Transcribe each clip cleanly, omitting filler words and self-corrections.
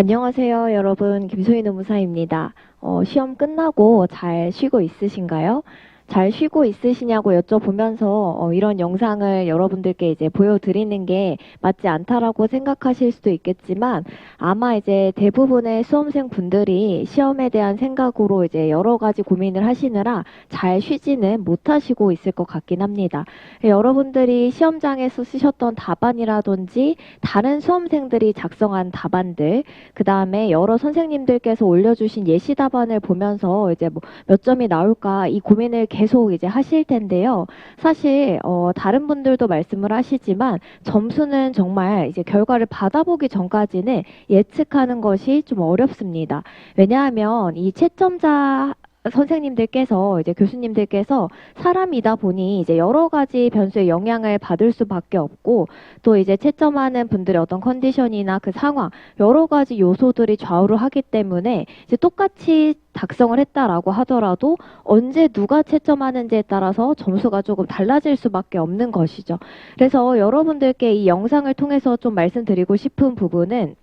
안녕하세요, 여러분. 김소희 노무사입니다. 시험 끝나고 잘 쉬고 있으신가요? 잘 쉬고 있으시냐고 여쭤보면서 이런 영상을 여러분들께 이제 보여드리는 게 맞지 않다라고 생각하실 수도 있겠지만 아마 이제 대부분의 수험생 분들이 시험에 대한 생각으로 이제 여러 가지 고민을 하시느라 잘 쉬지는 못하시고 있을 것 같긴 합니다. 여러분들이 시험장에서 쓰셨던 답안이라든지 다른 수험생들이 작성한 답안들 그 다음에 여러 선생님들께서 올려주신 예시 답안을 보면서 이제 뭐 몇 점이 나올까 이 고민을 계속 이제 하실 텐데요. 사실 다른 분들도 말씀을 하시지만 점수는 정말 이제 결과를 받아보기 전까지는 예측하는 것이 좀 어렵습니다. 왜냐하면 이 채점자 선생님들께서 이제 교수님들께서 사람이다 보니 이제 여러 가지 변수의 영향을 받을 수밖에 없고 또 이제 채점하는 분들의 어떤 컨디션이나 그 상황 여러 가지 요소들이 좌우를 하기 때문에 이제 똑같이 작성을 했다라고 하더라도 언제 누가 채점하는지에 따라서 점수가 조금 달라질 수밖에 없는 것이죠. 그래서 여러분들께 이 영상을 통해서 좀 말씀드리고 싶은 부분은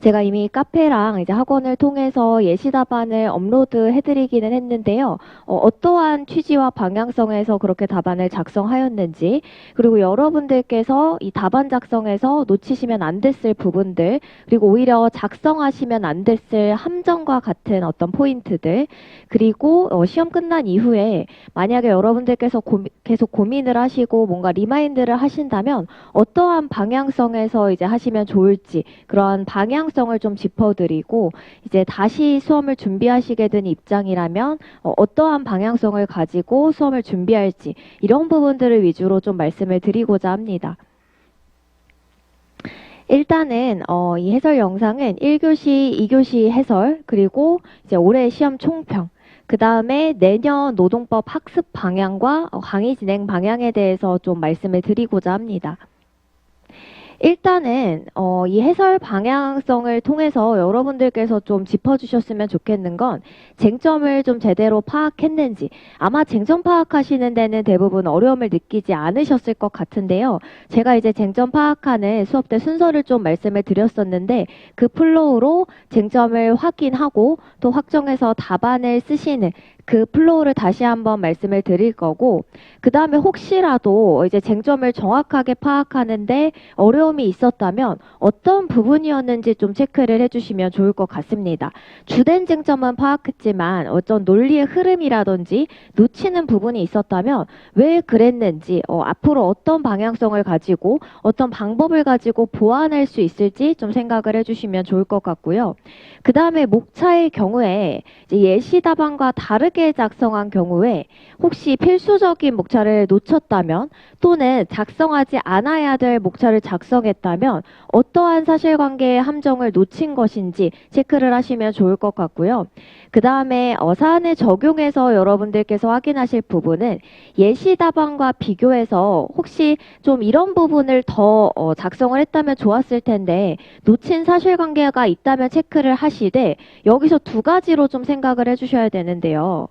제가 이미 카페랑 이제 학원을 통해서 예시 답안을 업로드 해드리기는 했는데요. 어떠한 취지와 방향성에서 그렇게 답안을 작성하였는지, 그리고 여러분들께서 이 답안 작성에서 놓치시면 안 됐을 부분들, 그리고 오히려 작성하시면 안 됐을 함정과 같은 어떤 포인트들, 그리고 시험 끝난 이후에 만약에 여러분들께서 계속 고민을 하시고 뭔가 리마인드를 하신다면 어떠한 방향성에서 이제 하시면 좋을지 그러한 방향성을 좀 짚어드리고 이제 다시 수험을 준비하시게 된 입장이라면 어떠한 방향성을 가지고 수험을 준비할지 이런 부분들을 위주로 좀 말씀을 드리고자 합니다. 일단은 이 해설 영상은 1교시, 2교시 해설 그리고 이제 올해 시험 총평 그 다음에 내년 노동법 학습 방향과 강의 진행 방향에 대해서 좀 말씀을 드리고자 합니다. 일단은 이 해설 방향성을 통해서 여러분들께서 좀 짚어주셨으면 좋겠는 건 쟁점을 좀 제대로 파악했는지 아마 쟁점 파악하시는 데는 대부분 어려움을 느끼지 않으셨을 것 같은데요. 제가 이제 쟁점 파악하는 수업 때 순서를 좀 말씀을 드렸었는데 그 플로우로 쟁점을 확인하고 또 확정해서 답안을 쓰시는 그 플로우를 다시 한번 말씀을 드릴 거고 그 다음에 혹시라도 이제 쟁점을 정확하게 파악하는데 어려움이 있었다면 어떤 부분이었는지 좀 체크를 해주시면 좋을 것 같습니다. 주된 쟁점은 파악했지만 어떤 논리의 흐름이라든지 놓치는 부분이 있었다면 왜 그랬는지 앞으로 어떤 방향성을 가지고 어떤 방법을 가지고 보완할 수 있을지 좀 생각을 해주시면 좋을 것 같고요. 그 다음에 목차의 경우에 이제 예시 답안과 다르게 작성한 경우에 혹시 필수적인 목차를 놓쳤다면 또는 작성하지 않아야 될 목차를 작성했다면 어떠한 사실관계의 함정을 놓친 것인지 체크를 하시면 좋을 것 같고요. 그 다음에 사안을 적용해서 여러분들께서 확인하실 부분은 예시 답안과 비교해서 혹시 좀 이런 부분을 더 작성을 했다면 좋았을 텐데 놓친 사실관계가 있다면 체크를 하시되 여기서 두 가지로 좀 생각을 해주셔야 되는데요.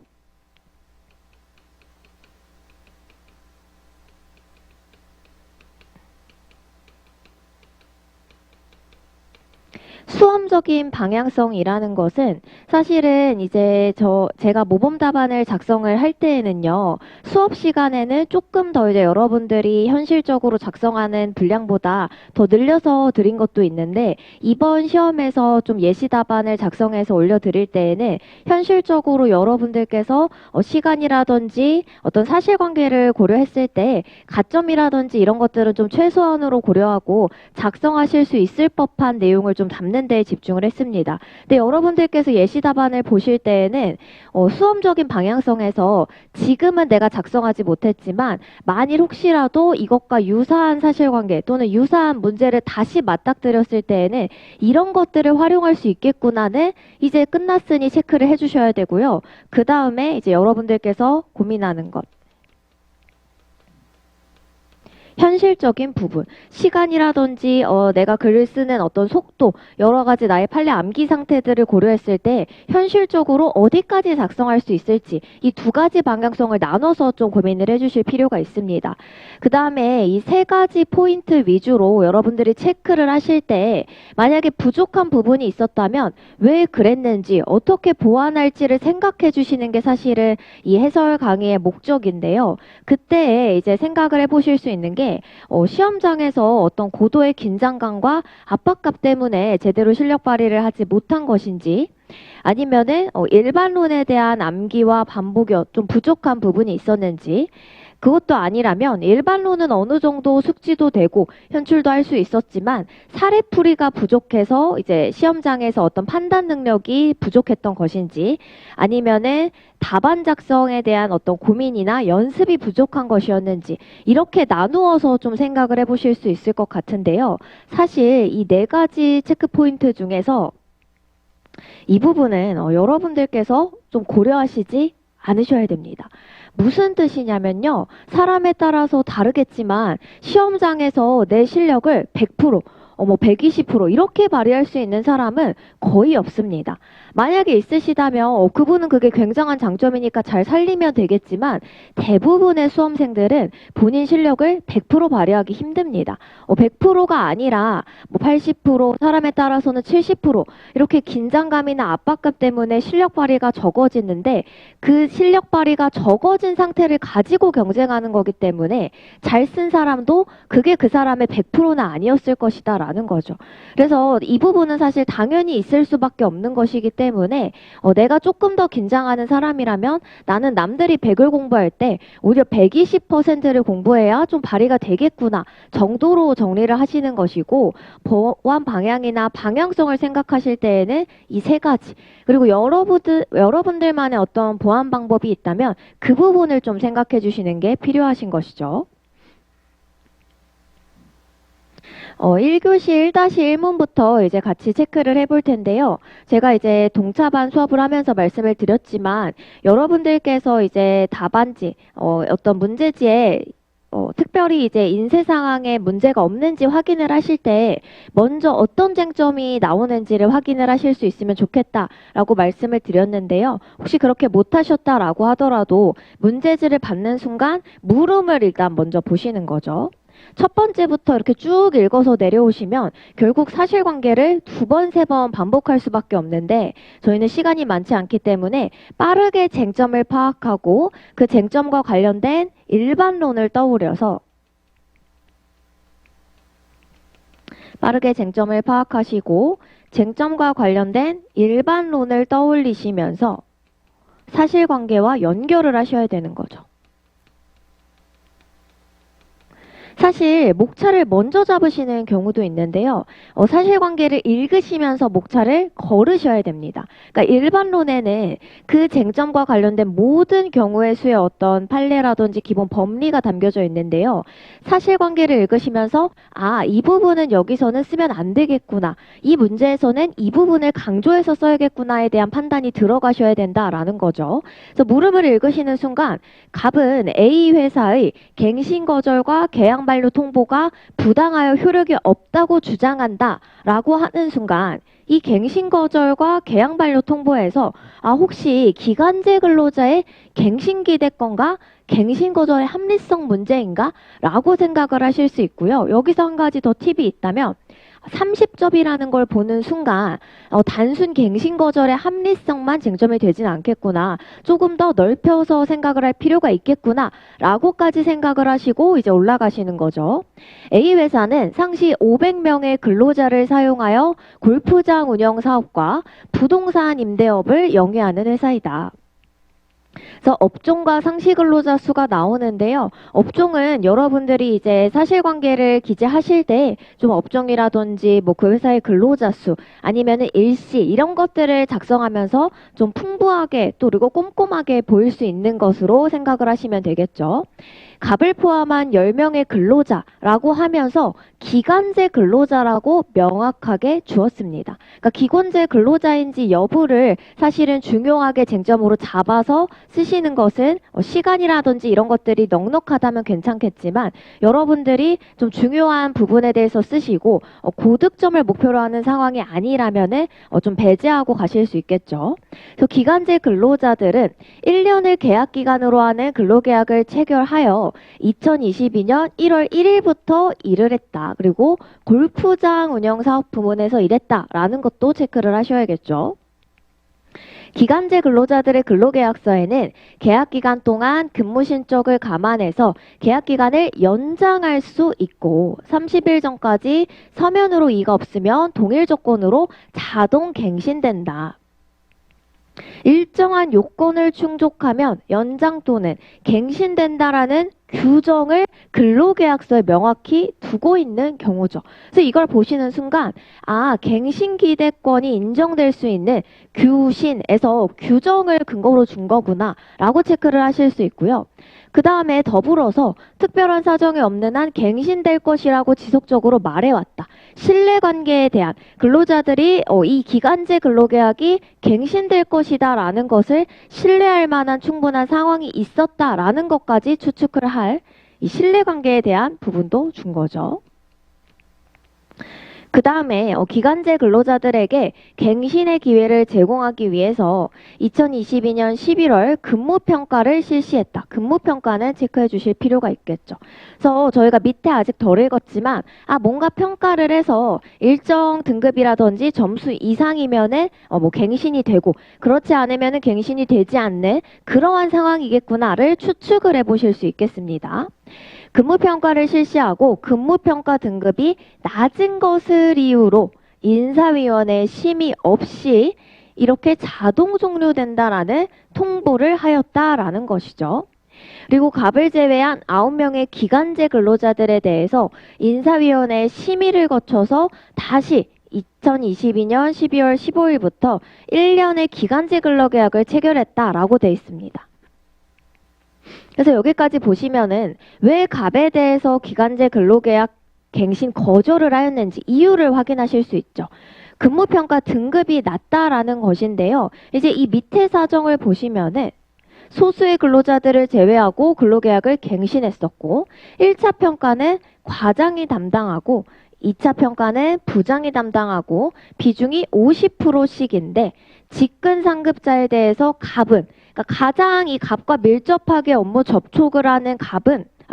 수험적인 방향성이라는 것은 사실은 이제 제가 모범 답안을 작성을 할 때에는요, 수업 시간에는 조금 더 이제 여러분들이 현실적으로 작성하는 분량보다 더 늘려서 드린 것도 있는데, 이번 시험에서 좀 예시 답안을 작성해서 올려드릴 때에는 현실적으로 여러분들께서 시간이라든지 어떤 사실관계를 고려했을 때 가점이라든지 이런 것들은 좀 최소한으로 고려하고 작성하실 수 있을 법한 내용을 좀 담는 데 집중을 했습니다. 근데 여러분들께서 예시 답안을 보실 때에는 수험적인 방향성에서 지금은 내가 작성하지 못했지만 만일 혹시라도 이것과 유사한 사실관계 또는 유사한 문제를 다시 맞닥뜨렸을 때에는 이런 것들을 활용할 수 있겠구나는 이제 끝났으니 체크를 해주셔야 되고요. 그 다음에 이제 여러분들께서 고민하는 것. 현실적인 부분, 시간이라든지 내가 글을 쓰는 어떤 속도, 여러 가지 나의 판례 암기 상태들을 고려했을 때 현실적으로 어디까지 작성할 수 있을지 이 두 가지 방향성을 나눠서 좀 고민을 해주실 필요가 있습니다. 그 다음에 이 세 가지 포인트 위주로 여러분들이 체크를 하실 때 만약에 부족한 부분이 있었다면 왜 그랬는지 어떻게 보완할지를 생각해 주시는 게 사실은 이 해설 강의의 목적인데요. 그때 이제 생각을 해보실 수 있는 게 시험장에서 어떤 고도의 긴장감과 압박감 때문에 제대로 실력 발휘를 하지 못한 것인지 아니면은 일반론에 대한 암기와 반복이 좀 부족한 부분이 있었는지 그것도 아니라면 일반론은 어느 정도 숙지도 되고 현출도 할 수 있었지만 사례풀이가 부족해서 이제 시험장에서 어떤 판단 능력이 부족했던 것인지 아니면은 답안 작성에 대한 어떤 고민이나 연습이 부족한 것이었는지 이렇게 나누어서 좀 생각을 해보실 수 있을 것 같은데요. 사실 이 네 가지 체크 포인트 중에서 이 부분은 여러분들께서 좀 고려하시지 않으셔야 됩니다. 무슨 뜻이냐면요. 사람에 따라서 다르겠지만 시험장에서 내 실력을 100%, 120% 이렇게 발휘할 수 있는 사람은 거의 없습니다. 만약에 있으시다면 그분은 그게 굉장한 장점이니까 잘 살리면 되겠지만 대부분의 수험생들은 본인 실력을 100% 발휘하기 힘듭니다. 100%가 아니라 80%, 사람에 따라서는 70% 이렇게 긴장감이나 압박감 때문에 실력 발휘가 적어지는데 그 실력 발휘가 적어진 상태를 가지고 경쟁하는 거기 때문에 잘 쓴 사람도 그게 그 사람의 100%는 아니었을 것이다 라는 거죠. 그래서 이 부분은 사실 당연히 있을 수밖에 없는 것이기 때문에 내가 조금 더 긴장하는 사람이라면 나는 남들이 100을 공부할 때 오히려 120%를 공부해야 좀 발휘가 되겠구나 정도로 정리를 하시는 것이고 보완 방향이나 방향성을 생각하실 때에는 이 세 가지 그리고 여러분들만의 어떤 보완 방법이 있다면 그 부분을 좀 생각해 주시는 게 필요하신 것이죠. 1교시 1-1문부터 이제 같이 체크를 해볼 텐데요. 제가 이제 동차반 수업을 하면서 말씀을 드렸지만 여러분들께서 이제 답안지, 어떤 문제지에 특별히 이제 인쇄 상황에 문제가 없는지 확인을 하실 때 먼저 어떤 쟁점이 나오는지를 확인을 하실 수 있으면 좋겠다라고 말씀을 드렸는데요. 혹시 그렇게 못하셨다라고 하더라도 문제지를 받는 순간 물음을 일단 먼저 보시는 거죠. 첫 번째부터 이렇게 쭉 읽어서 내려오시면 결국 사실관계를 2번, 3번 반복할 수밖에 없는데 저희는 시간이 많지 않기 때문에 빠르게 쟁점을 파악하고 그 쟁점과 관련된 일반론을 떠올려서 빠르게 쟁점을 파악하시고 쟁점과 관련된 일반론을 떠올리시면서 사실관계와 연결을 하셔야 되는 거죠. 사실 목차를 먼저 잡으시는 경우도 있는데요. 사실관계를 읽으시면서 목차를 걸으셔야 됩니다. 그러니까 일반론에는 그 쟁점과 관련된 모든 경우의 수의 어떤 판례라든지 기본 법리가 담겨져 있는데요. 사실관계를 읽으시면서 이 부분은 여기서는 쓰면 안 되겠구나. 이 문제에서는 이 부분을 강조해서 써야겠구나에 대한 판단이 들어가셔야 된다라는 거죠. 그래서 물음을 읽으시는 순간 갑은 A 회사의 갱신거절과 계약만료 통보가 부당하여 효력이 없다고 주장한다 라고 하는 순간 이 갱신거절과 계약만료 통보에서 혹시 기간제 근로자의 갱신기대권과 갱신거절의 합리성 문제인가? 라고 생각을 하실 수 있고요. 여기서 한 가지 더 팁이 있다면 30점이라는 걸 보는 순간 단순 갱신거절의 합리성만 쟁점이 되진 않겠구나. 조금 더 넓혀서 생각을 할 필요가 있겠구나. 라고까지 생각을 하시고 이제 올라가시는 거죠. A회사는 상시 500명의 근로자를 사용하여 골프장 운영 사업과 부동산 임대업을 영위하는 회사이다. 그래서 업종과 상시 근로자 수가 나오는데요. 업종은 여러분들이 이제 사실관계를 기재하실 때 좀 업종이라든지 그 회사의 근로자 수 아니면은 일시 이런 것들을 작성하면서 좀 풍부하게 또 그리고 꼼꼼하게 보일 수 있는 것으로 생각을 하시면 되겠죠. 갑을 포함한 10명의 근로자라고 하면서 기간제 근로자라고 명확하게 주었습니다. 그러니까 기간제 근로자인지 여부를 사실은 중요하게 쟁점으로 잡아서 쓰시는 것은 시간이라든지 이런 것들이 넉넉하다면 괜찮겠지만 여러분들이 좀 중요한 부분에 대해서 쓰시고 고득점을 목표로 하는 상황이 아니라면은 좀 배제하고 가실 수 있겠죠. 그래서 기간제 근로자들은 1년을 계약 기간으로 하는 근로계약을 체결하여 2022년 1월 1일부터 일을 했다. 그리고 골프장 운영 사업 부문에서 일했다라는 것도 체크를 하셔야겠죠. 기간제 근로자들의 근로계약서에는 계약기간 동안 근무 신적을 감안해서 계약기간을 연장할 수 있고 30일 전까지 서면으로 이의가 없으면 동일 조건으로 자동 갱신된다. 일정한 요건을 충족하면 연장 또는 갱신된다라는 규정을 근로계약서에 명확히 두고 있는 경우죠. 그래서 이걸 보시는 순간 갱신기대권이 인정될 수 있는 규신에서 규정을 근거로 준 거구나 라고 체크를 하실 수 있고요. 그 다음에 더불어서 특별한 사정이 없는 한 갱신될 것이라고 지속적으로 말해왔다. 신뢰관계에 대한 근로자들이 이 기간제 근로계약이 갱신될 것이다 라는 것을 신뢰할 만한 충분한 상황이 있었다라는 것까지 추측을 할 이 신뢰관계에 대한 부분도 준 거죠. 그 다음에 기간제 근로자들에게 갱신의 기회를 제공하기 위해서 2022년 11월 근무평가를 실시했다. 근무평가는 체크해 주실 필요가 있겠죠. 그래서 저희가 밑에 아직 덜 읽었지만 뭔가 평가를 해서 일정 등급이라든지 점수 이상이면은 갱신이 되고 그렇지 않으면은 갱신이 되지 않는 그러한 상황이겠구나를 추측을 해보실 수 있겠습니다. 근무평가를 실시하고 근무평가 등급이 낮은 것을 이유로 인사위원회 심의 없이 이렇게 자동 종료된다라는 통보를 하였다라는 것이죠. 그리고 갑을 제외한 9명의 기간제 근로자들에 대해서 인사위원회 심의를 거쳐서 다시 2022년 12월 15일부터 1년의 기간제 근로계약을 체결했다라고 되어 있습니다. 그래서 여기까지 보시면은 왜 갑에 대해서 기간제 근로계약 갱신 거절을 하였는지 이유를 확인하실 수 있죠. 근무평가 등급이 낮다라는 것인데요. 이제 이 밑에 사정을 보시면은 소수의 근로자들을 제외하고 근로계약을 갱신했었고 1차 평가는 과장이 담당하고 2차 평가는 부장이 담당하고 비중이 50%씩인데 직근 상급자에 대해서 갑은 그러니까 가장 이 갑과 밀접하게 업무 접촉을 하는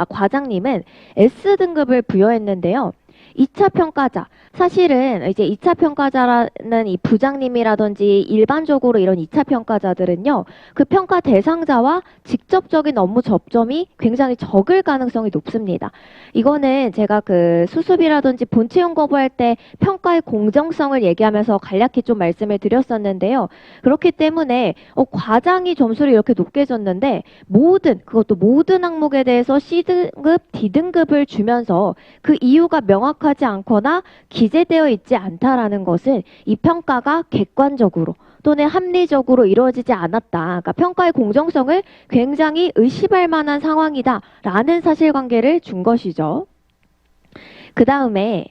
과장님은 S등급을 부여했는데요. 2차 평가자, 사실은 이제 2차 평가자라는 이 부장님이라든지 일반적으로 이런 2차 평가자들은요, 그 평가 대상자와 직접적인 업무 접점이 굉장히 적을 가능성이 높습니다. 이거는 제가 그 수습이라든지 본채용 거부할 때 평가의 공정성을 얘기하면서 간략히 좀 말씀을 드렸었는데요. 그렇기 때문에 과장이 점수를 이렇게 높게 줬는데 그것도 모든 항목에 대해서 C등급, D등급을 주면서 그 이유가 명확하지 않거나 기재되어 있지 않다라는 것은 이 평가가 객관적으로 또는 합리적으로 이루어지지 않았다. 그러니까 평가의 공정성을 굉장히 의심할 만한 상황이다라는 사실관계를 준 것이죠. 그 다음에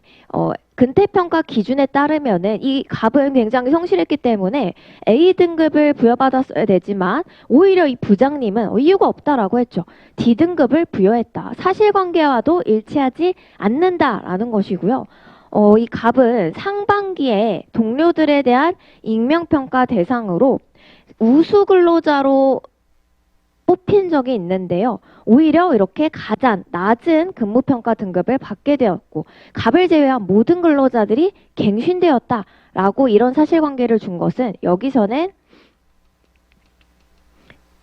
근태평가 기준에 따르면은 이 갑은 굉장히 성실했기 때문에 A등급을 부여받았어야 되지만 오히려 이 부장님은 이유가 없다라고 했죠. D등급을 부여했다. 사실관계와도 일치하지 않는다라는 것이고요. 이 갑은 상반기에 동료들에 대한 익명평가 대상으로 우수 근로자로 뽑힌 적이 있는데요. 오히려 이렇게 가장 낮은 근무평가 등급을 받게 되었고 갑을 제외한 모든 근로자들이 갱신되었다라고 이런 사실관계를 준 것은 여기서는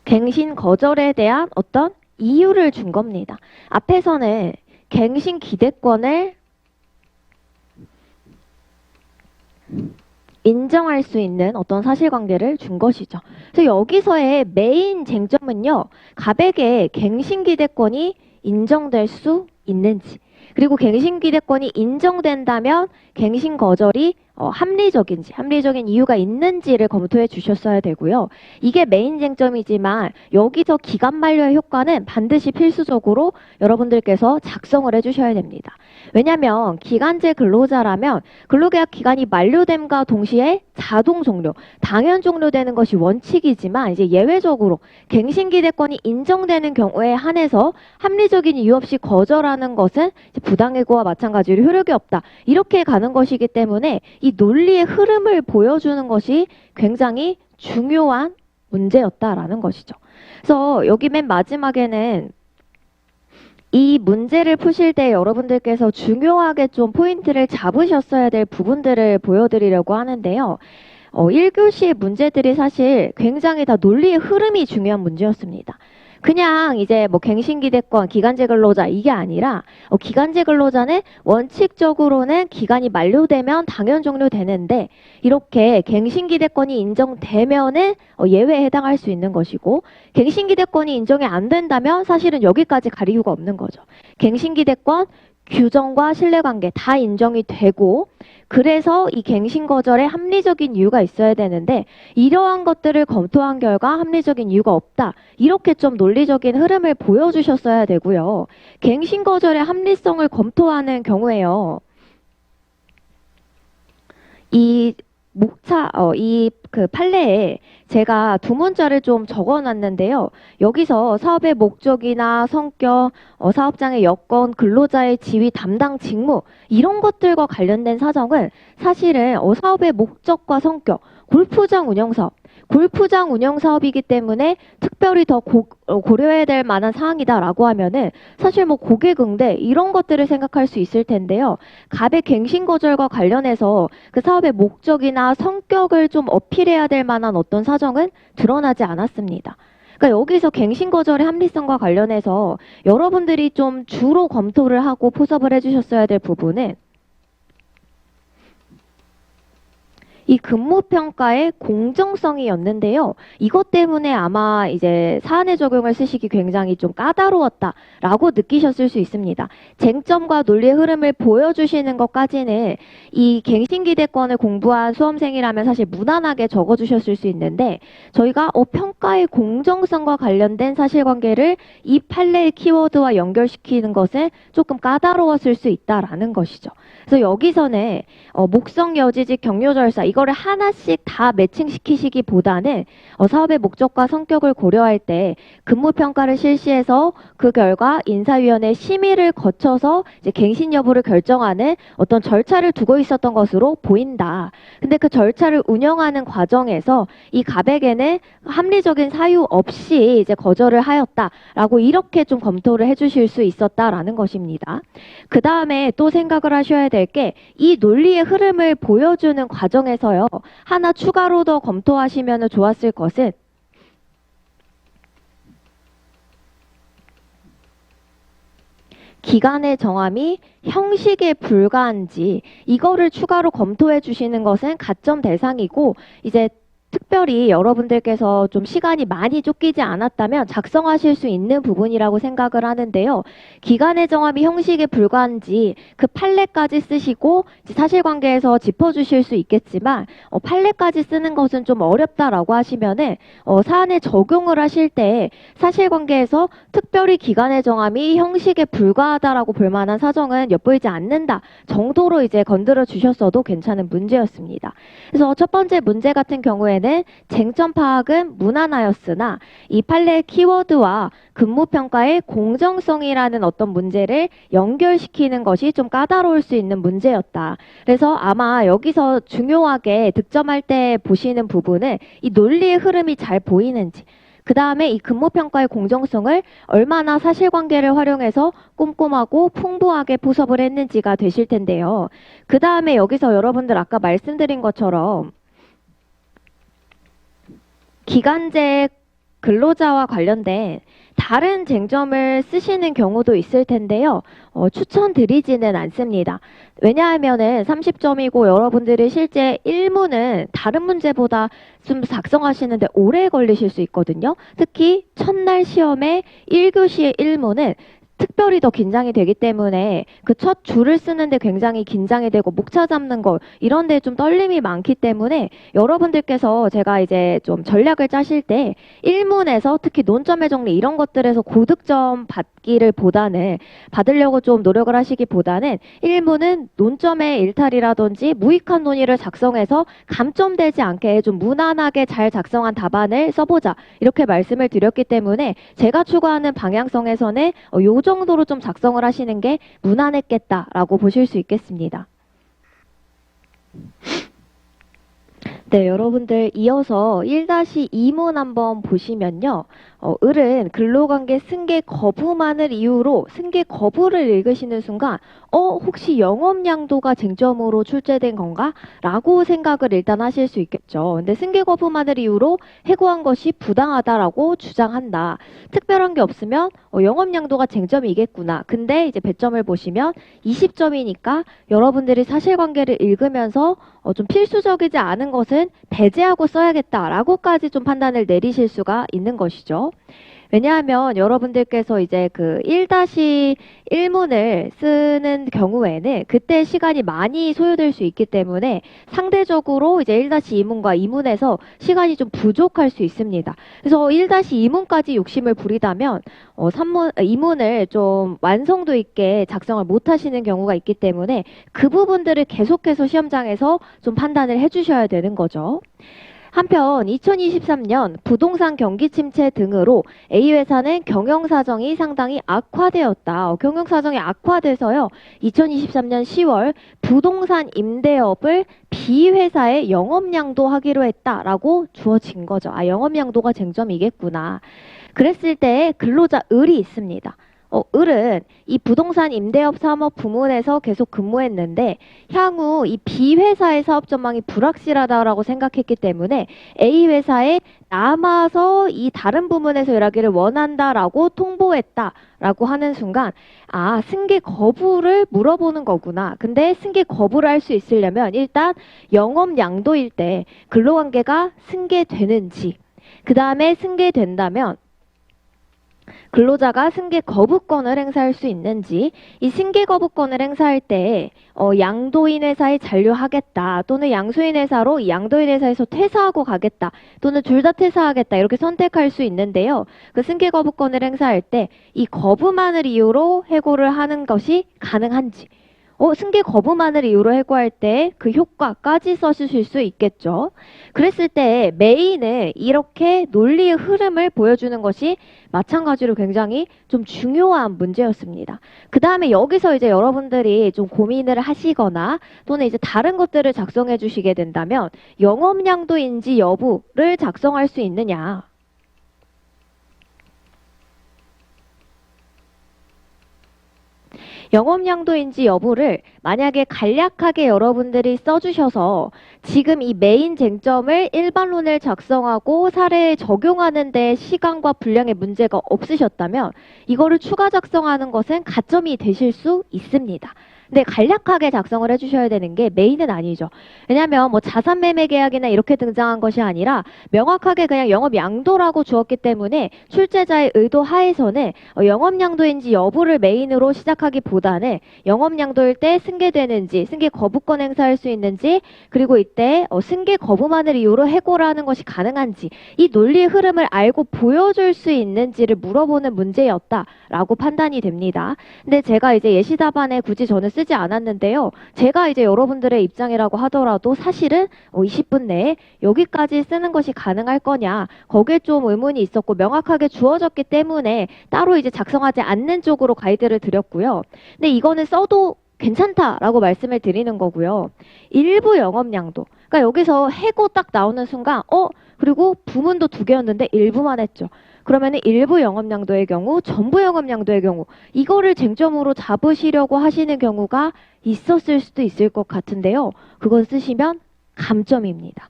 갱신 거절에 대한 어떤 이유를 준 겁니다. 앞에서는 갱신 기대권을 인정할 수 있는 어떤 사실관계를 준 것이죠. 그래서 여기서의 메인 쟁점은요. 갑에게 갱신 기대권이 인정될 수 있는지 그리고 갱신기대권이 인정된다면 갱신 거절이 합리적인 이유가 있는지를 검토해 주셨어야 되고요. 이게 메인 쟁점이지만 여기서 기간 만료의 효과는 반드시 필수적으로 여러분들께서 작성을 해 주셔야 됩니다. 왜냐하면 기간제 근로자라면 근로계약 기간이 만료됨과 동시에 자동 종료, 당연 종료되는 것이 원칙이지만 이제 예외적으로 갱신기대권이 인정되는 경우에 한해서 합리적인 이유 없이 거절하는 것은 부당해고와 마찬가지로 효력이 없다. 이렇게 가는 것이기 때문에 이 논리의 흐름을 보여주는 것이 굉장히 중요한 문제였다라는 것이죠. 그래서 여기 맨 마지막에는 이 문제를 푸실 때 여러분들께서 중요하게 좀 포인트를 잡으셨어야 될 부분들을 보여드리려고 하는데요. 1교시의 문제들이 사실 굉장히 다 논리의 흐름이 중요한 문제였습니다. 그냥 이제 뭐 갱신기대권, 기간제 근로자 이게 아니라 기간제 근로자는 원칙적으로는 기간이 만료되면 당연 종료되는데 이렇게 갱신기대권이 인정되면은 예외에 해당할 수 있는 것이고 갱신기대권이 인정이 안 된다면 사실은 여기까지 갈 이유가 없는 거죠. 갱신기대권, 규정과 신뢰관계 다 인정이 되고 그래서 이 갱신 거절에 합리적인 이유가 있어야 되는데 이러한 것들을 검토한 결과 합리적인 이유가 없다. 이렇게 좀 논리적인 흐름을 보여주셨어야 되고요. 갱신 거절의 합리성을 검토하는 경우에요. 이 판례에 제가 두 문자를 좀 적어 놨는데요. 여기서 사업의 목적이나 성격, 사업장의 여건, 근로자의 지위, 담당 직무, 이런 것들과 관련된 사정은 사실은 사업의 목적과 성격, 골프장 운영 사업이기 때문에 특별히 더 고려해야 될 만한 사항이다라고 하면은 사실 뭐 고객응대 이런 것들을 생각할 수 있을 텐데요. 갑의 갱신 거절과 관련해서 그 사업의 목적이나 성격을 좀 어필해야 될 만한 어떤 사정은 드러나지 않았습니다. 그러니까 여기서 갱신 거절의 합리성과 관련해서 여러분들이 좀 주로 검토를 하고 포섭을 해주셨어야 될 부분은 이 근무평가의 공정성이었는데요. 이것 때문에 아마 이제 사안의 적용을 쓰시기 굉장히 좀 까다로웠다라고 느끼셨을 수 있습니다. 쟁점과 논리의 흐름을 보여주시는 것까지는 이 갱신기대권을 공부한 수험생이라면 사실 무난하게 적어주셨을 수 있는데 저희가 평가의 공정성과 관련된 사실관계를 이 판례의 키워드와 연결시키는 것은 조금 까다로웠을 수 있다라는 것이죠. 그래서 여기서는 목성 여지직 경료절사 이거를 하나씩 다 매칭시키시기보다는 사업의 목적과 성격을 고려할 때 근무평가를 실시해서 그 결과 인사위원회 심의를 거쳐서 이제 갱신 여부를 결정하는 어떤 절차를 두고 있었던 것으로 보인다. 근데 그 절차를 운영하는 과정에서 이 갑에게는 합리적인 사유 없이 이제 거절을 하였다라고 이렇게 좀 검토를 해주실 수 있었다라는 것입니다. 그 다음에 또 생각을 하셔야 될 게 이 논리의 흐름을 보여주는 과정에서요. 하나 추가로 더 검토하시면 좋았을 것은 기간의 정함이 형식에 불과한지 이거를 추가로 검토해 주시는 것은 가점 대상이고 이제 특별히 여러분들께서 좀 시간이 많이 쫓기지 않았다면 작성하실 수 있는 부분이라고 생각을 하는데요. 기간의 정함이 형식에 불과한지 그 판례까지 쓰시고 사실관계에서 짚어주실 수 있겠지만 판례까지 쓰는 것은 좀 어렵다라고 하시면은 사안에 적용을 하실 때 사실관계에서 특별히 기간의 정함이 형식에 불과하다라고 볼 만한 사정은 엿보이지 않는다 정도로 이제 건드려 주셨어도 괜찮은 문제였습니다. 그래서 첫 번째 문제 같은 경우에는 쟁점 파악은 무난하였으나 이 판례의 키워드와 근무평가의 공정성이라는 어떤 문제를 연결시키는 것이 좀 까다로울 수 있는 문제였다. 그래서 아마 여기서 중요하게 득점할 때 보시는 부분은 이 논리의 흐름이 잘 보이는지 그 다음에 이 근무평가의 공정성을 얼마나 사실관계를 활용해서 꼼꼼하고 풍부하게 포섭을 했는지가 되실 텐데요. 그 다음에 여기서 여러분들 아까 말씀드린 것처럼 기간제 근로자와 관련된 다른 쟁점을 쓰시는 경우도 있을 텐데요. 추천드리지는 않습니다. 왜냐하면은 30점이고 여러분들이 실제 1문은 다른 문제보다 좀 작성하시는데 오래 걸리실 수 있거든요. 특히 첫날 시험에 1교시의 1문은 특별히 더 긴장이 되기 때문에 그 첫 줄을 쓰는데 굉장히 긴장이 되고 목차 잡는 거 이런 데 좀 떨림이 많기 때문에 여러분들께서 제가 이제 좀 전략을 짜실 때 1문에서 특히 논점의 정리 이런 것들에서 고득점 받기를 보다는 받으려고 좀 노력을 하시기보다는 1문은 논점의 일탈이라든지 무익한 논의를 작성해서 감점되지 않게 좀 무난하게 잘 작성한 답안을 써보자 이렇게 말씀을 드렸기 때문에 제가 추구하는 방향성에서는 요 정도로 좀 작성을 하시는 게 무난했겠다라고 보실 수 있겠습니다. 네, 여러분들 이어서 1-2문 한번 보시면요. 을은 근로관계 승계 거부만을 이유로 승계 거부를 읽으시는 순간 혹시 영업양도가 쟁점으로 출제된 건가? 라고 생각을 일단 하실 수 있겠죠. 근데 승계 거부만을 이유로 해고한 것이 부당하다라고 주장한다. 특별한 게 없으면 영업양도가 쟁점이겠구나. 근데 이제 배점을 보시면 20점이니까 여러분들이 사실관계를 읽으면서 좀 필수적이지 않은 것은 배제하고 써야겠다라고까지 좀 판단을 내리실 수가 있는 것이죠. 왜냐하면 여러분들께서 이제 그 1-1문을 쓰는 경우에는 그때 시간이 많이 소요될 수 있기 때문에 상대적으로 이제 1-2문과 2문에서 시간이 좀 부족할 수 있습니다. 그래서 1-2문까지 욕심을 부리다면 2문을 좀 완성도 있게 작성을 못 하시는 경우가 있기 때문에 그 부분들을 계속해서 시험장에서 좀 판단을 해주셔야 되는 거죠. 한편 2023년 부동산 경기 침체 등으로 A회사는 경영사정이 상당히 악화되었다. 경영사정이 악화돼서요. 2023년 10월 부동산 임대업을 B회사에 영업양도하기로 했다라고 주어진 거죠. 영업양도가 쟁점이겠구나. 그랬을 때 근로자 을이 있습니다. 을은 이 부동산 임대업 사업 부문에서 계속 근무했는데 향후 이 B회사의 사업 전망이 불확실하다라고 생각했기 때문에 A회사에 남아서 이 다른 부문에서 일하기를 원한다라고 통보했다라고 하는 순간 승계 거부를 물어보는 거구나. 근데 승계 거부를 할 수 있으려면 일단 영업 양도일 때 근로관계가 승계되는지 그 다음에 승계된다면 근로자가 승계 거부권을 행사할 수 있는지 이 승계 거부권을 행사할 때 양도인 회사에 잔류하겠다 또는 양수인 회사로 이 양도인 회사에서 퇴사하고 가겠다 또는 둘 다 퇴사하겠다 이렇게 선택할 수 있는데요. 그 승계 거부권을 행사할 때 이 거부만을 이유로 해고를 하는 것이 가능한지 승계 거부만을 이유로 해고할 때 그 효과까지 써주실 수 있겠죠. 그랬을 때 메인은 이렇게 논리의 흐름을 보여주는 것이 마찬가지로 굉장히 좀 중요한 문제였습니다. 그 다음에 여기서 이제 여러분들이 좀 고민을 하시거나 또는 이제 다른 것들을 작성해 주시게 된다면 영업양도인지 여부를 작성할 수 있느냐. 영업양도인지 여부를 만약에 간략하게 여러분들이 써주셔서 지금 이 메인 쟁점을 일반론을 작성하고 사례에 적용하는 데 시간과 분량의 문제가 없으셨다면 이거를 추가 작성하는 것은 가점이 되실 수 있습니다. 근데 간략하게 작성을 해주셔야 되는 게 메인은 아니죠. 왜냐하면 뭐 자산매매 계약이나 이렇게 등장한 것이 아니라 명확하게 그냥 영업양도라고 주었기 때문에 출제자의 의도 하에서는 영업양도인지 여부를 메인으로 시작하기보다는 영업양도일 때 승계되는지 승계 거부권 행사할 수 있는지 그리고 이때 승계 거부만을 이유로 해고를 하는 것이 가능한지 이 논리의 흐름을 알고 보여줄 수 있는지를 물어보는 문제였다라고 판단이 됩니다. 근데 제가 이제 예시 답안에 굳이 저는 쓰지 않았는데요. 제가 이제 여러분들의 입장이라고 하더라도 사실은 20분 내에 여기까지 쓰는 것이 가능할 거냐 거기에 좀 의문이 있었고 명확하게 주어졌기 때문에 따로 이제 작성하지 않는 쪽으로 가이드를 드렸고요. 근데 이거는 써도 괜찮다라고 말씀을 드리는 거고요. 일부 영업양도. 그러니까 여기서 해고 딱 나오는 순간 그리고 부문도 2개였는데 일부만 했죠. 그러면 일부 영업양도의 경우, 전부 영업양도의 경우 이거를 쟁점으로 잡으시려고 하시는 경우가 있었을 수도 있을 것 같은데요. 그건 쓰시면 감점입니다.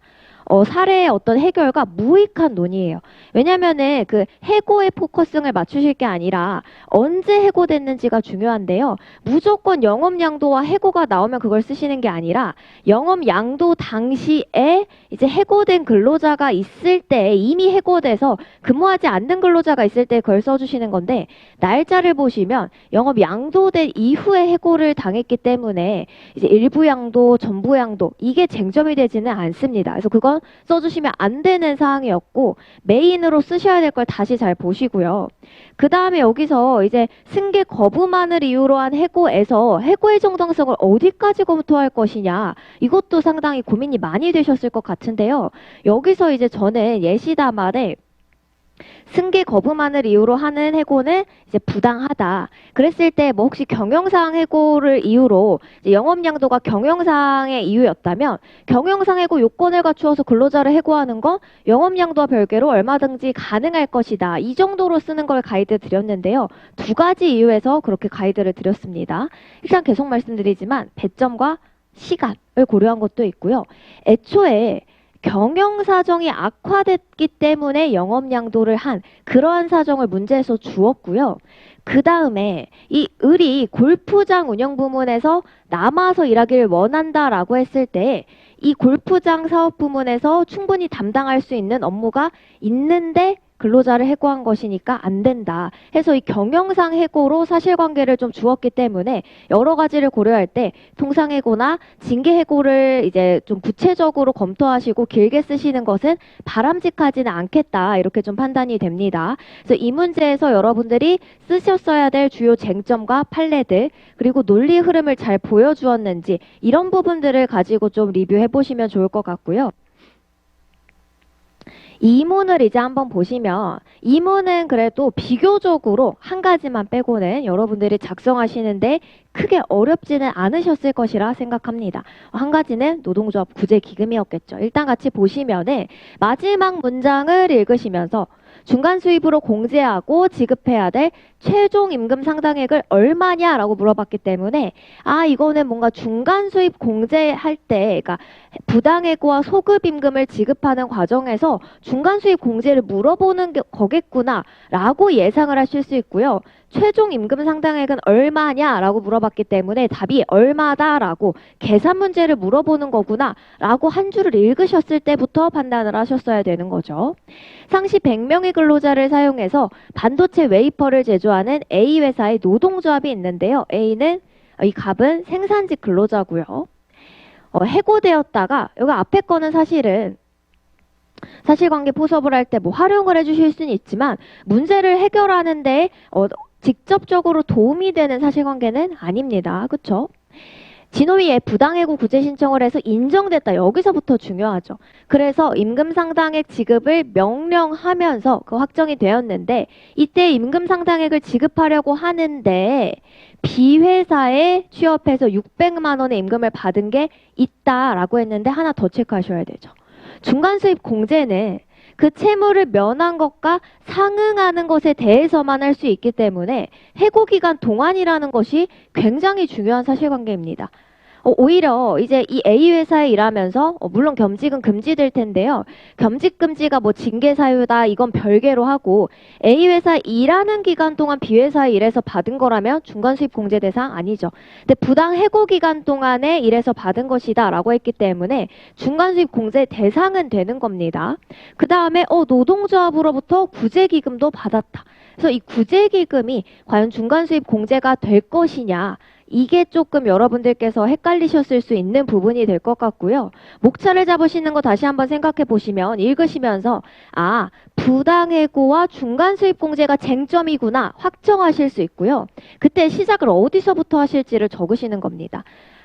사례의 어떤 해결과 무익한 논의예요. 왜냐면은 그 해고의 포커싱을 맞추실 게 아니라 언제 해고됐는지가 중요한데요. 무조건 영업 양도와 해고가 나오면 그걸 쓰시는 게 아니라 영업 양도 당시에 이제 해고된 근로자가 있을 때 이미 해고돼서 근무하지 않는 근로자가 있을 때 그걸 써주시는 건데 날짜를 보시면 영업 양도된 이후에 해고를 당했기 때문에 이제 일부 양도, 전부 양도 이게 쟁점이 되지는 않습니다. 그래서 그건 써주시면 안 되는 사항이었고 메인으로 쓰셔야 될 걸 다시 잘 보시고요. 그 다음에 여기서 이제 승계 거부만을 이유로 한 해고에서 해고의 정당성을 어디까지 검토할 것이냐 이것도 상당히 고민이 많이 되셨을 것 같은데요. 여기서 이제 저는 예시담안에 승계 거부만을 이유로 하는 해고는 이제 부당하다. 그랬을 때 뭐 혹시 경영상 해고를 이유로 이제 영업 양도가 경영상의 이유였다면 경영상 해고 요건을 갖추어서 근로자를 해고하는 건 영업 양도와 별개로 얼마든지 가능할 것이다. 이 정도로 쓰는 걸 가이드 드렸는데요. 두 가지 이유에서 그렇게 가이드를 드렸습니다. 일단 계속 말씀드리지만 배점과 시간을 고려한 것도 있고요. 애초에 경영 사정이 악화됐기 때문에 영업 양도를 한 그러한 사정을 문제에서 주었고요. 그 다음에 이 을이 골프장 운영 부문에서 남아서 일하기를 원한다라고 했을 때 이 골프장 사업 부문에서 충분히 담당할 수 있는 업무가 있는데 근로자를 해고한 것이니까 안 된다 해서 이 경영상 해고로 사실관계를 좀 주었기 때문에 여러 가지를 고려할 때 통상해고나 징계해고를 이제 좀 구체적으로 검토하시고 길게 쓰시는 것은 바람직하지는 않겠다 이렇게 좀 판단이 됩니다. 그래서 이 문제에서 여러분들이 쓰셨어야 될 주요 쟁점과 판례들 그리고 논리 흐름을 잘 보여주었는지 이런 부분들을 가지고 좀 리뷰해 보시면 좋을 것 같고요. 이문을 이제 한번 보시면 이문은 그래도 비교적으로 한 가지만 빼고는 여러분들이 작성하시는데 크게 어렵지는 않으셨을 것이라 생각합니다. 한 가지는 노동조합 구제기금이었겠죠. 일단 같이 보시면은 마지막 문장을 읽으시면서 중간 수입으로 공제하고 지급해야 될 최종 임금 상당액을 얼마냐라고 물어봤기 때문에 이거는 뭔가 중간 수입 공제할 때 그러니까 부당해고와 소급 임금을 지급하는 과정에서 중간 수입 공제를 물어보는 거겠구나 라고 예상을 하실 수 있고요. 최종 임금 상당액은 얼마냐라고 물어봤기 때문에 답이 얼마다라고 계산 문제를 물어보는 거구나 라고 한 줄을 읽으셨을 때부터 판단을 하셨어야 되는 거죠. 상시 100명의 근로자를 사용해서 반도체 웨이퍼를 제조하는 A 회사의 노동조합이 있는데요. A는 이 갑은 생산직 근로자고요. 해고되었다가 여기 앞에 거는 사실은 사실관계 포섭을 할 때 뭐 활용을 해주실 수는 있지만 문제를 해결하는데 직접적으로 도움이 되는 사실관계는 아닙니다. 그렇죠? 진호위에 부당해고 구제 신청을 해서 인정됐다. 여기서부터 중요하죠. 그래서 임금 상당액 지급을 명령하면서 그 확정이 되었는데 이때 임금 상당액을 지급하려고 하는데 B회사에 취업해서 600만 원의 임금을 받은 게 있다라고 했는데 하나 더 체크하셔야 되죠. 중간 수입 공제는 그 채무를 면한 것과 상응하는 것에 대해서만 할 수 있기 때문에 해고 기간 동안이라는 것이 굉장히 중요한 사실관계입니다. 오히려 이제 이 A 회사에 일하면서 물론 겸직은 금지될 텐데요. 겸직 금지가 뭐 징계 사유다 이건 별개로 하고 A 회사에 일하는 기간 동안 B 회사에 일해서 받은 거라면 중간 수입 공제 대상 아니죠. 근데 부당 해고 기간 동안에 일해서 받은 것이다 라고 했기 때문에 중간 수입 공제 대상은 되는 겁니다. 그 다음에 노동조합으로부터 구제기금도 받았다. 그래서 이 구제기금이 과연 중간 수입 공제가 될 것이냐 이게 조금 여러분들께서 헷갈리셨을 수 있는 부분이 될 것 같고요. 목차를 잡으시는 거 다시 한번 생각해 보시면 읽으시면서 부당해고와 중간 수입 공제가 쟁점이구나 확정하실 수 있고요. 그때 시작을 어디서부터 하실지를 적으시는 겁니다.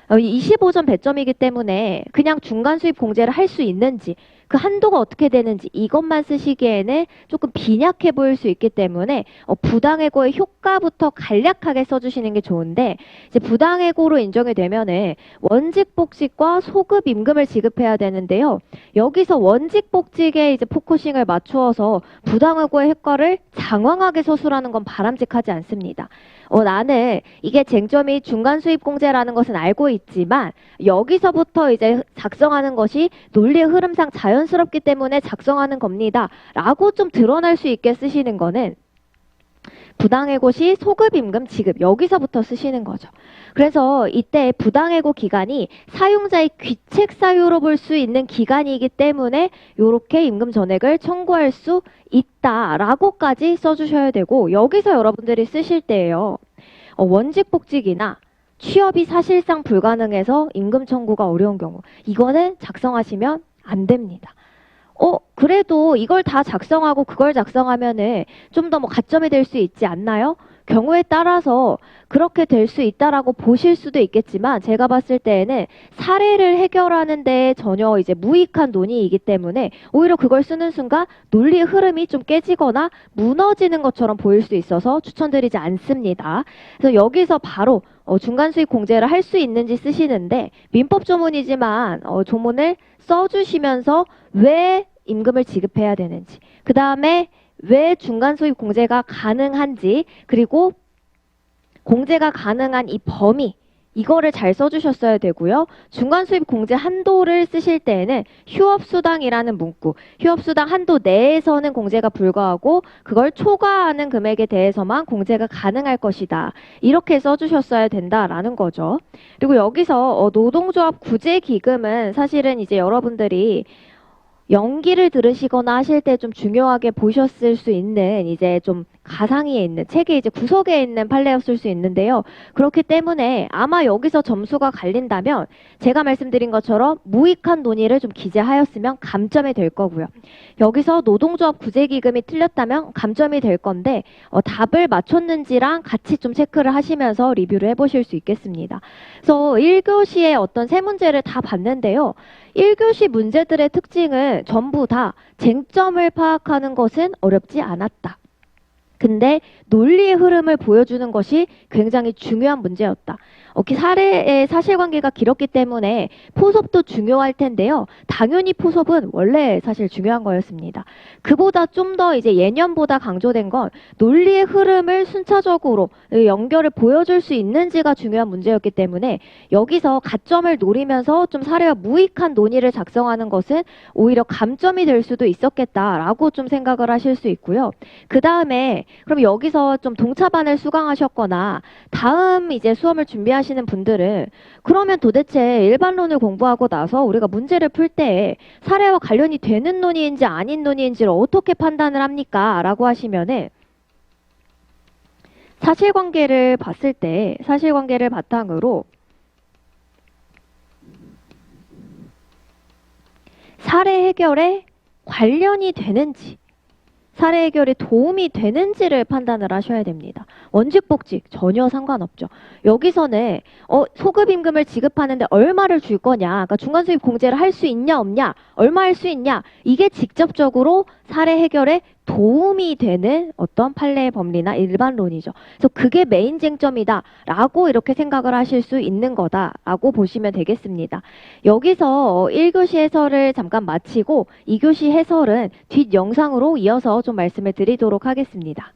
25점 배점이기 때문에 그냥 중간 수입 공제를 할 수 있는지 그 한도가 어떻게 되는지 이것만 쓰시기에는 조금 빈약해 보일 수 있기 때문에 부당해고의 효과부터 간략하게 써주시는 게 좋은데 이제 부당해고로 인정이 되면은 원직복직과 소급 임금을 지급해야 되는데요. 여기서 원직복직에 이제 포커싱을 맞추어서 부당해고의 효과를 장황하게 서술하는 건 바람직하지 않습니다. 나는 이게 쟁점이 중간 수입 공제라는 것은 알고 있지만 여기서부터 이제 작성하는 것이 논리의 흐름상 자연 자연스럽기 때문에 작성하는 겁니다. 라고 좀 드러날 수 있게 쓰시는 거는 부당해고 시 소급임금 지급 여기서부터 쓰시는 거죠. 그래서 이때 부당해고 기간이 사용자의 귀책 사유로 볼 수 있는 기간이기 때문에 이렇게 임금 전액을 청구할 수 있다라고까지 써주셔야 되고 여기서 여러분들이 쓰실 때예요. 원직 복직이나 취업이 사실상 불가능해서 임금 청구가 어려운 경우 이거는 작성하시면 안 됩니다. 그래도 이걸 다 작성하고 그걸 작성하면은 좀 더 뭐 가점이 될 수 있지 않나요? 경우에 따라서 그렇게 될 수 있다라고 보실 수도 있겠지만 제가 봤을 때에는 사례를 해결하는 데 전혀 이제 무익한 논의이기 때문에 오히려 그걸 쓰는 순간 논리의 흐름이 좀 깨지거나 무너지는 것처럼 보일 수 있어서 추천드리지 않습니다. 그래서 여기서 바로 중간 수익 공제를 할 수 있는지 쓰시는데 민법 조문이지만 조문을 써주시면서 왜 임금을 지급해야 되는지, 그 다음에 왜 중간 수익 공제가 가능한지, 그리고 공제가 가능한 이 범위, 이거를 잘 써주셨어야 되고요. 중간 수입 공제 한도를 쓰실 때에는 휴업수당이라는 문구, 휴업수당 한도 내에서는 공제가 불가하고 그걸 초과하는 금액에 대해서만 공제가 가능할 것이다. 이렇게 써주셨어야 된다라는 거죠. 그리고 여기서 노동조합 구제기금은 사실은 이제 여러분들이 연기를 들으시거나 하실 때 좀 중요하게 보셨을 수 있는 이제 좀 가상위에 있는 책의 이제 구석에 있는 판례였을 수 있는데요. 그렇기 때문에 아마 여기서 점수가 갈린다면 제가 말씀드린 것처럼 무익한 논의를 좀 기재하였으면 감점이 될 거고요. 여기서 노동조합 구제기금이 틀렸다면 감점이 될 건데 답을 맞췄는지랑 같이 좀 체크를 하시면서 리뷰를 해보실 수 있겠습니다. 그래서 1교시의 어떤 세 문제를 다 봤는데요. 1교시 문제들의 특징은 전부 다 쟁점을 파악하는 것은 어렵지 않았다. 근데 논리의 흐름을 보여주는 것이 굉장히 중요한 문제였다. 사례의 사실관계가 길었기 때문에 포섭도 중요할 텐데요. 당연히 포섭은 원래 사실 중요한 거였습니다. 그보다 좀 더 이제 예년보다 강조된 건 논리의 흐름을 순차적으로 연결을 보여줄 수 있는지가 중요한 문제였기 때문에 여기서 가점을 노리면서 좀 사례와 무익한 논의를 작성하는 것은 오히려 감점이 될 수도 있었겠다라고 좀 생각을 하실 수 있고요. 그 다음에 그럼 여기서 좀 동차반을 수강하셨거나 다음 이제 수험을 준비하시는 분들은 그러면 도대체 일반론을 공부하고 나서 우리가 문제를 풀 때 사례와 관련이 되는 논의인지 아닌 논의인지를 어떻게 판단을 합니까? 라고 하시면은 사실관계를 봤을 때 사실관계를 바탕으로 사례 해결에 관련이 되는지 사례 해결에 도움이 되는지를 판단을 하셔야 됩니다. 원직 복직 전혀 상관없죠. 여기서는 소급임금을 지급하는데 얼마를 줄 거냐, 그러니까 중간수입 공제를 할 수 있냐 없냐, 얼마 할 수 있냐, 이게 직접적으로 사례 해결에 도움이 되는 어떤 판례의 법리나 일반론이죠. 그래서 그게 메인 쟁점이다 라고 이렇게 생각을 하실 수 있는 거다라고 보시면 되겠습니다. 여기서 1교시 해설을 잠깐 마치고 2교시 해설은 뒷 영상으로 이어서 좀 말씀을 드리도록 하겠습니다.